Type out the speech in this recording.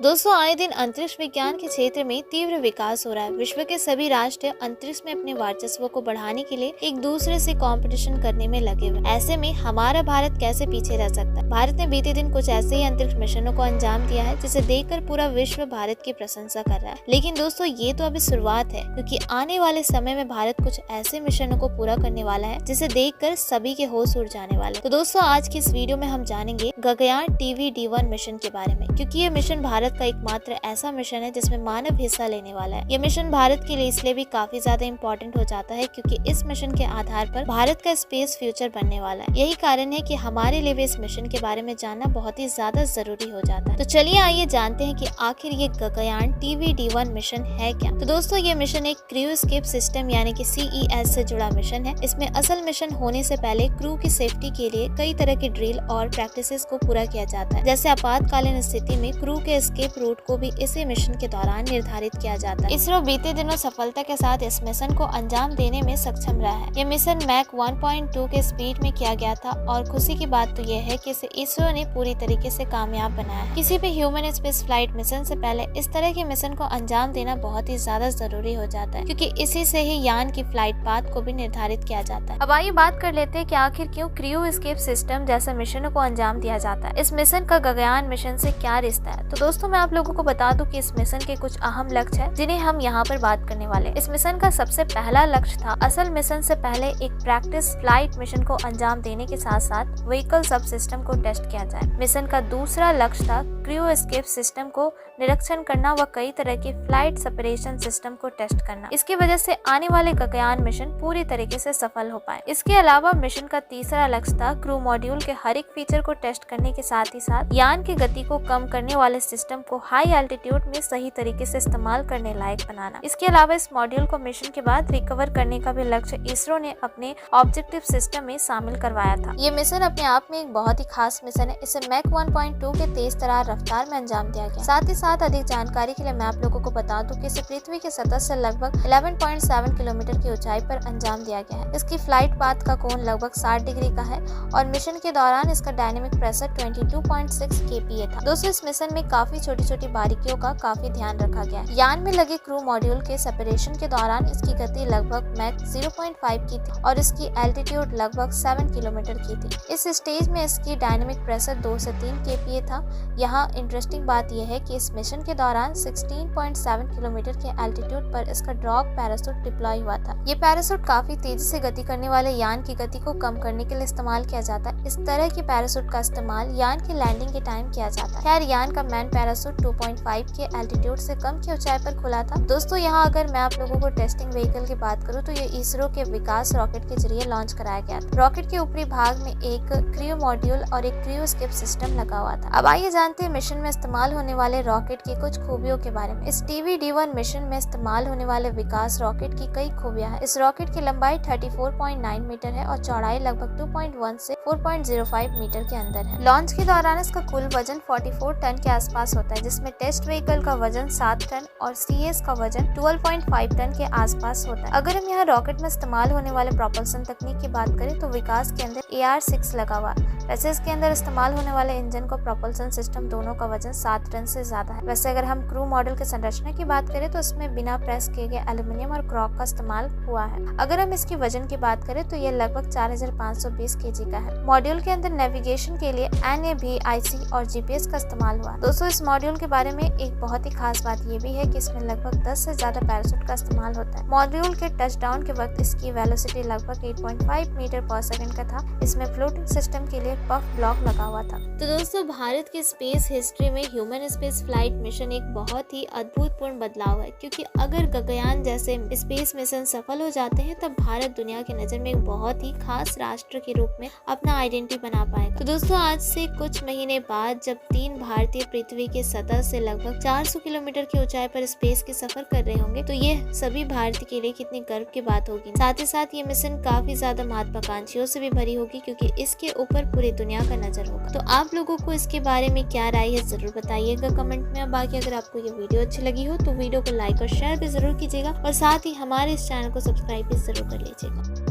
दोस्तों, आए दिन अंतरिक्ष विज्ञान के क्षेत्र में तीव्र विकास हो रहा है। विश्व के सभी राष्ट्र अंतरिक्ष में अपने वर्चस्व को बढ़ाने के लिए एक दूसरे से कंपटीशन करने में लगे हुए। ऐसे में हमारा भारत कैसे पीछे रह सकता है। भारत ने बीते दिन कुछ ऐसे ही अंतरिक्ष मिशनों को अंजाम दिया है जिसे देखकर पूरा विश्व भारत की प्रशंसा कर रहा है। लेकिन दोस्तों, ये तो अभी शुरुआत है, क्योंकि आने वाले समय में भारत कुछ ऐसे मिशनों को पूरा करने वाला है जिसे देखकर सभी के होश उड़ जाने वाले। तो दोस्तों, आज की इस वीडियो में हम जानेंगे गगनयान TVD-1 मिशन के बारे में, क्योंकि ये मिशन भारत का एकमात्र ऐसा मिशन है जिसमें मानव हिस्सा लेने वाला है। यह मिशन भारत के लिए इसलिए भी काफी ज्यादा इम्पोर्टेंट हो जाता है क्योंकि इस मिशन के आधार पर भारत का स्पेस फ्यूचर बनने वाला है। यही कारण है कि हमारे लिए भी इस मिशन के बारे में जानना बहुत ही ज्यादा जरूरी हो जाता है। तो चलिए आइए जानते हैं कि आखिर ये गगनयान TVD-1 मिशन है क्या। तो दोस्तों, ये मिशन एक क्रू एस्केप सिस्टम यानी कि CES से जुड़ा मिशन है। इसमें असल मिशन होने से पहले क्रू की सेफ्टी के लिए कई तरह की ड्रिल और प्रैक्टिसेस को पूरा किया जाता है। जैसे आपातकालीन स्थिति में क्रू के एस्केप रूट को भी इसी मिशन के दौरान निर्धारित किया जाता है। इसरो बीते दिनों सफलता के साथ इस मिशन को अंजाम देने में सक्षम रहा है। यह मिशन मैक 1.2 के स्पीड में किया गया था और खुशी की बात तो यह है कि इसे इसरो ने पूरी तरीके से कामयाब बनाया है। किसी भी ह्यूमन स्पेस फ्लाइट मिशन से पहले इस तरह के मिशन को अंजाम देना बहुत ही ज्यादा जरूरी हो जाता है, क्योंकि इसी से ही यान की फ्लाइट पाथ को भी निर्धारित किया जाता है। अब आइए बात कर लेते हैं कि आखिर क्यों क्रू एस्केप सिस्टम जैसे मिशनों को अंजाम दिया जाता है। इस मिशन का गगनयान मिशन से क्या रिश्ता है। तो दोस्तों, मैं आप लोगों को बता दूं कि इस मिशन के कुछ अहम लक्ष्य हैं जिन्हें हम यहाँ पर बात करने वाले हैं। इस मिशन का सबसे पहला लक्ष्य था असल मिशन से पहले एक प्रैक्टिस फ्लाइट मिशन को अंजाम देने के साथ साथ व्हीकल सब सिस्टम को टेस्ट किया जाए। मिशन का दूसरा लक्ष्य था क्रू एस्केप सिस्टम को निरीक्षण करना व कई तरह की फ्लाइट सेपरेशन सिस्टम को टेस्ट करना। इसकी वजह से आने वाले गगनयान मिशन पूरी तरीके से सफल हो पाए। इसके अलावा मिशन का तीसरा लक्ष्य था क्रू मॉड्यूल के हर एक फीचर को टेस्ट करने के साथ ही साथ यान की गति को कम करने वाले सिस्टम को हाई एल्टीट्यूड में सही तरीके से इस्तेमाल करने लायक बनाना। इसके अलावा इस मॉड्यूल को मिशन के बाद रिकवर करने का भी लक्ष्य इसरो ने अपने ऑब्जेक्टिव सिस्टम में शामिल करवाया था। ये मिशन अपने आप में एक बहुत ही खास मिशन है। इसे मैक 1.2 के तेज तरार रफ्तार में अंजाम दिया गया। साथ ही साथ अधिक जानकारी के लिए मैं आप लोगों को बता दूं कि इसे पृथ्वी के सतह से लगभग 11.7 किलोमीटर की ऊंचाई पर अंजाम दिया गया है। इसकी फ्लाइट पाथ का कोण लगभग 60 डिग्री का है और मिशन के दौरान इसका डायनेमिक प्रेशर 22.6 kPa था। दोस्तों, इस मिशन में काफी छोटी छोटी बारीकियों का काफी ध्यान रखा गया है। यान में लगे क्रू मॉड्यूल के सेपरेशन के दौरान इसकी गति लगभग मैक 0.5 की थी और इसकी एल्टीट्यूड लगभग 7 किलोमीटर की थी। इस स्टेज में इसकी डायनेमिक प्रेशर 2 से 3 kPa था। यहाँ इंटरेस्टिंग बात यह है कि इस मिशन के दौरान 16.7 किलोमीटर के एल्टीट्यूड पर इसका ड्रॉप पैराशूट डिप्लॉय हुआ था। ये पैराशूट काफी तेजी से गति करने वाले यान की गति को कम करने के लिए इस्तेमाल किया जाता है। इस तरह के पैराशूट का इस्तेमाल यान की लैंडिंग के टाइम किया जाता है। खैर, यान का मैन पैराशूट 2.5 के एल्टीट्यूड से कम की ऊंचाई पर खुला था। दोस्तों, यहाँ अगर मैं आप लोगों को टेस्टिंग व्हीकल की बात करूँ तो ये इसरो के विकास रॉकेट के जरिए लॉन्च कराया गया था। रॉकेट के ऊपरी भाग में एक क्रू मॉड्यूल और एक क्रू एस्केप सिस्टम लगा हुआ था। अब आइए जानते हैं मिशन में इस्तेमाल होने वाले रॉकेट की कुछ खूबियों के बारे में। इस TVD-1 मिशन में इस्तेमाल होने वाले विकास रॉकेट की कई खूबियां हैं। इस रॉकेट की लंबाई 34.9 मीटर है और चौड़ाई लगभग 2.1 से 4.05 मीटर के अंदर है। लॉन्च के दौरान इसका कुल वजन 44 टन के आसपास होता है, जिसमें टेस्ट व्हीकल का वजन 7 टन और CS का वजन 12.5 टन के आसपास होता है। अगर हम यहाँ रॉकेट में इस्तेमाल होने वाले प्रोपल्सन तकनीक की बात करें तो विकास के अंदर AR-6 लगा हुआ है। वैसे इसके अंदर इस्तेमाल होने वाले इंजन को प्रोपल्सन सिस्टम दोनों का वजन 7 टन से ज्यादा है। वैसे अगर हम क्रू मॉडल के संरचना की बात करें तो इसमें बिना प्रेस किए गए एल्यूमिनियम और क्रॉक का इस्तेमाल हुआ है। अगर हम इसकी वजन की बात करें तो यह लगभग 4520 kg का है। मॉड्यूल के अंदर नेविगेशन के लिए NAVIC और GPS का इस्तेमाल हुआ। दोस्तों, इस मॉड्यूल के बारे में एक बहुत ही खास बात यह भी है कि इसमें लगभग 10 से ज्यादा पैराशूट का इस्तेमाल होता है। मॉड्यूल के टचडाउन के वक्त इसकी वेलोसिटी लगभग 8.5 मीटर पर सेकंड का था। इसमें फ्लोटिंग सिस्टम के लिए पफ ब्लॉक लगा हुआ था। तो दोस्तों, भारत की स्पेस हिस्ट्री में ह्यूमन स्पेस फ्लाइट मिशन एक बहुत ही अद्भुतपूर्ण बदलाव है, क्योंकि अगर गगनयान जैसे स्पेस मिशन सफल हो जाते हैं तब भारत दुनिया की नजर में एक बहुत ही खास राष्ट्र के रूप में अपना आइडेंटिटी बना पाएगा। तो दोस्तों, आज से कुछ महीने बाद जब 3 भारतीय पृथ्वी के सतह से लगभग 400 किलोमीटर की ऊंचाई पर स्पेस के सफर कर रहे होंगे तो ये सभी भारतीय के लिए कितनी गर्व की बात होगी। साथ ही साथ ये मिशन काफी ज्यादा महत्वाकांक्षियों से भी भरी होगी, क्योंकि इसके ऊपर पूरी दुनिया का नजर होगा। तो आप लोगों को इसके बारे में क्या राय है जरूर बताइएगा कमेंट में। बाकी अगर आपको ये वीडियो अच्छी लगी हो तो वीडियो को लाइक और शेयर भी जरूर कीजिएगा और साथ ही हमारे इस चैनल को सब्सक्राइब भी जरूर कर लीजिएगा।